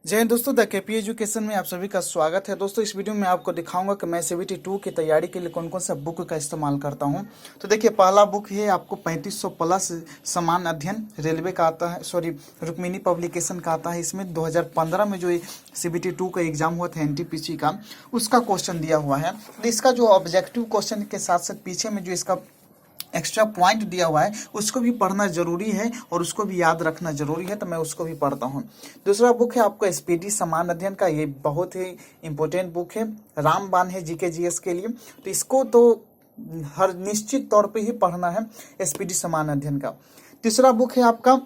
जय हिंद दोस्तों, the KP education में आप सभी का स्वागत है। दोस्तों, इस वीडियो में आपको दिखाऊंगा कि मैं सीबीटी 2 की तैयारी के लिए कौन कौन सा बुक का इस्तेमाल करता हूं। तो देखिए, पहला बुक है आपको 3500 प्लस समान अध्ययन रेलवे का आता है, सॉरी रुक्मिणी पब्लिकेशन का आता है। इसमें 2015 में जो सीबीटी 2 का एग्जाम हुआ था एनटीपीसी का, उसका क्वेश्चन दिया हुआ है। तो इसका जो ऑब्जेक्टिव क्वेश्चन के साथ साथ पीछे में जो इसका एक्स्ट्रा पॉइंट दिया हुआ है उसको भी पढ़ना जरूरी है और उसको भी याद रखना जरूरी है, तो मैं उसको भी पढ़ता हूँ। दूसरा बुक है आपका एसपीटी समान अध्ययन का। ये बहुत ही इंपॉर्टेंट बुक है, रामबाण है जीके जीएस के लिए। तो इसको तो हर निश्चित तौर पे ही पढ़ना है, एसपीटी समान अध्ययन का। तीसरा बुक है आपका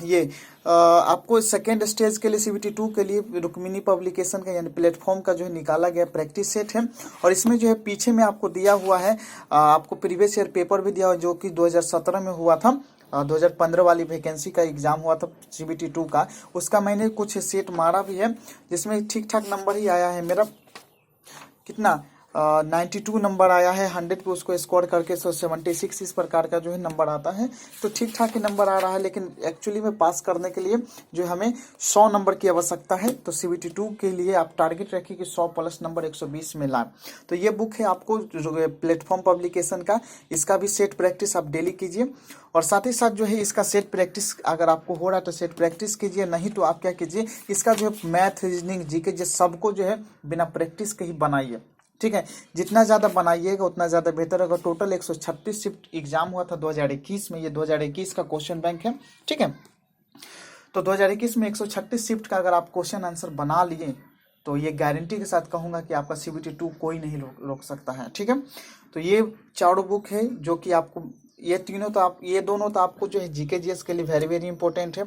ये आपको सेकेंड स्टेज के लिए सीबीटी 2 के लिए रुक्मिणी पब्लिकेशन का यानी प्लेटफॉर्म का जो है निकाला गया प्रैक्टिस सेट है। और इसमें जो है पीछे में आपको दिया हुआ है, आपको प्रीवियस ईयर पेपर भी दिया हुआ जो कि 2017 में हुआ था। 2015 वाली वैकेंसी का एग्जाम हुआ था सीबीटी 2 का, उसका मैंने कुछ सेट मारा भी है जिसमें ठीक ठाक नंबर ही आया है मेरा। कितना 92 नंबर आया है 100 पे, उसको स्कोर करके 76 इस प्रकार का जो है नंबर आता है। तो ठीक ठाक ही नंबर आ रहा है, लेकिन एक्चुअली में पास करने के लिए जो हमें 100 नंबर की आवश्यकता है। तो सीबीटी 2 के लिए आप टारगेट रखिए कि 100 प्लस नंबर 120 में लाएं। तो ये बुक है आपको प्लेटफॉर्म पब्लिकेशन का, इसका भी सेट प्रैक्टिस आप डेली कीजिए। और साथ ही साथ जो है इसका सेट प्रैक्टिस अगर आपको हो रहा है तो सेट प्रैक्टिस कीजिए, नहीं तो आप क्या कीजिए, इसका जो है मैथ रीजनिंग जीके जो सबको जो है बिना प्रैक्टिस के ही बनाइए। ठीक है, जितना ज़्यादा बनाइएगा उतना ज़्यादा बेहतर होगा। टोटल 136 शिफ्ट एग्जाम हुआ था 2021 में, ये 2021 का क्वेश्चन बैंक है। ठीक है, तो 2021 में 136 शिफ्ट का अगर आप क्वेश्चन आंसर बना लिए तो ये गारंटी के साथ कहूंगा कि आपका सीबीटी 2 कोई नहीं रोक सकता है। ठीक है, तो ये चारों बुक है जो कि आपको ये दोनों तो आपको जो है जीके जीएस के लिए वेरी वेरी इंपॉर्टेंट है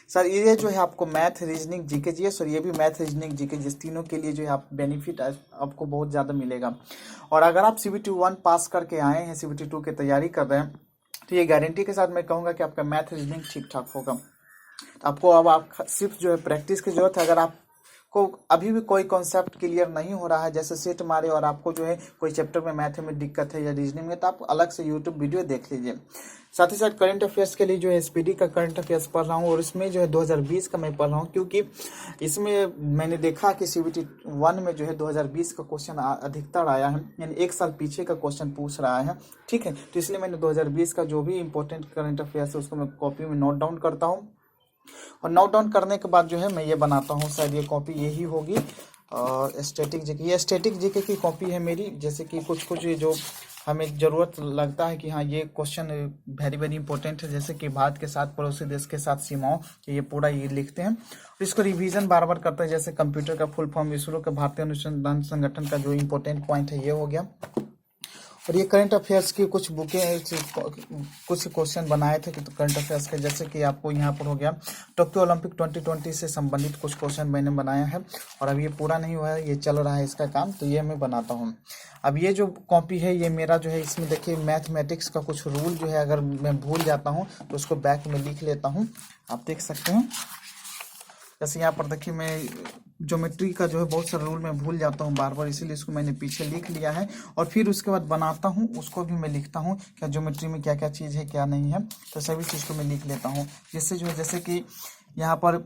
सर। ये जो है आपको मैथ रीजनिंग जीके जीएस और ये भी मैथ रीजनिंग जीके जीएस, तीनों के लिए जो है आप बेनिफिट आपको बहुत ज़्यादा मिलेगा। और अगर आप सीबीटी 1 पास करके आए हैं, सीबीटी 2 की तैयारी कर रहे हैं, तो ये गारंटी के साथ मैं कहूँगा कि आपका मैथ रीजनिंग ठीक ठाक होगा। तो आपको अब आप सिर्फ जो है प्रैक्टिस की जरूरत है। अगर आपको अभी भी कोई कॉन्सेप्ट क्लियर नहीं हो रहा है, जैसे सेट मारे और आपको जो है कोई चैप्टर में मैथ में दिक्कत है या रीजनिंग में, तो आप अलग से यूट्यूब वीडियो देख लीजिए। साथ ही साथ करंट अफेयर्स के लिए जो है एसपीडी का करंट अफेयर्स पढ़ रहा हूँ और इसमें जो है 2020 का मैं पढ़ रहा हूँ, क्योंकि इसमें मैंने देखा कि सीबीटी 1 में जो है 2020 का क्वेश्चन अधिकतर आया है, यानी एक साल पीछे का क्वेश्चन पूछ रहा है। ठीक है, तो इसलिए मैंने 2020 का जो भी इंपॉर्टेंट करंट अफेयर्स है उसको मैं कॉपी में नोट डाउन करता हूँ। और नोट डाउन करने के बाद जो है मैं ये बनाता हूँ, शायद ये कॉपी यही होगी। और स्टैटिक जीके, ये स्टैटिक जीके की कॉपी है मेरी। जैसे कि कुछ जो हमें ज़रूरत लगता है कि हाँ ये क्वेश्चन वेरी वेरी इंपॉर्टेंट है, जैसे कि भारत के साथ पड़ोसी देश के साथ सीमाओं, ये पूरा ये लिखते हैं और इसको रिवीजन बार बार करते हैं। जैसे कंप्यूटर का फुल फॉर्म, इसरो का भारतीय अनुसंधान संगठन का जो इंपॉर्टेंट पॉइंट है ये हो गया। और ये करंट अफेयर्स की कुछ बुकें, कुछ क्वेश्चन बनाए थे कि तो करंट अफेयर्स के, जैसे कि आपको यहाँ पर हो गया टोक्यो ओलंपिक 2020 से संबंधित कुछ क्वेश्चन मैंने बनाया है। और अब ये पूरा नहीं हुआ है, ये चल रहा है इसका काम, तो ये मैं बनाता हूँ। अब ये जो कॉपी है ये मेरा जो है, इसमें देखिए मैथमेटिक्स का कुछ रूल जो है अगर मैं भूल जाता हूँ तो उसको बैक में लिख लेता हूँ, आप देख सकते हैं। जैसे यहाँ पर देखिए मैं ज्योमेट्री का जो है बहुत सारा रूल मैं भूल जाता हूँ बार बार, इसीलिए इसको मैंने पीछे लिख लिया है। और फिर उसके बाद बनाता हूँ, उसको भी मैं लिखता हूँ क्या ज्योमेट्री में क्या क्या चीज़ है क्या नहीं है, तो सभी चीज़ को मैं लिख लेता हूँ। जिससे जो है, जैसे कि यहाँ पर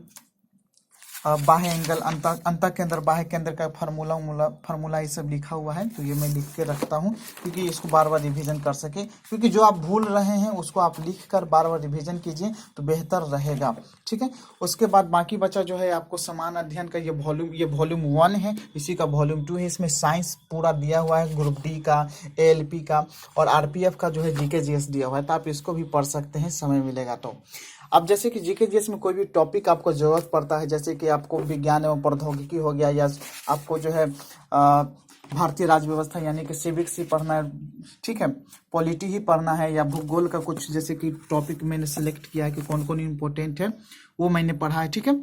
बाह्य एंगल, अंत के अंदर बाह्य के अंदर का फार्मूला ये सब लिखा हुआ है, तो ये मैं लिख के रखता हूँ क्योंकि इसको बार बार रिवीजन कर सके। क्योंकि जो आप भूल रहे हैं उसको आप लिख कर बार बार रिवीजन कीजिए तो बेहतर रहेगा। ठीक है, उसके बाद बाकी बचा जो है आपको समान अध्ययन का ये वॉल्यूम 1 है, इसी का वॉल्यूम 2 है। इसमें साइंस पूरा दिया हुआ है, ग्रुप डी का, एएलपी का और आरपीएफ का जो है जीके जीएस दिया हुआ है, तो आप इसको भी पढ़ सकते हैं समय मिलेगा तो। अब जैसे कि जीके जीएस में कोई भी टॉपिक आपको जरूरत पड़ता है, जैसे कि आपको विज्ञान एवं प्रौद्योगिकी हो गया, या आपको जो है भारतीय राज्य व्यवस्था यानी कि सिविक्स ही पढ़ना है, ठीक है, पॉलिटी ही पढ़ना है, या भूगोल का कुछ जैसे कि टॉपिक मैंने सेलेक्ट किया है कि कौन कौन इंपॉर्टेंट है वो मैंने पढ़ा है। ठीक है,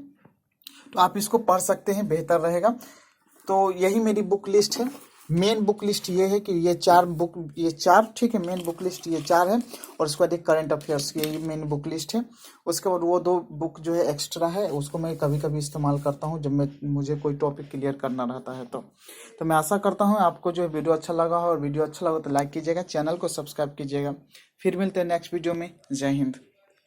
तो आप इसको पढ़ सकते हैं, बेहतर रहेगा। तो यही मेरी बुक लिस्ट है। मेन बुक लिस्ट ये है कि ये चार ठीक है, मेन बुक लिस्ट ये 4 है। और उसके बाद एक करंट अफेयर्स की मेन बुक लिस्ट है। उसके बाद वो 2 बुक जो है एक्स्ट्रा है, उसको मैं कभी कभी इस्तेमाल करता हूँ जब मुझे कोई टॉपिक क्लियर करना रहता है। तो मैं आशा करता हूँ आपको जो है वीडियो अच्छा लगा हो, और वीडियो अच्छा लगा तो लाइक कीजिएगा, चैनल को सब्सक्राइब कीजिएगा। फिर मिलते हैं नेक्स्ट वीडियो में। जय हिंद।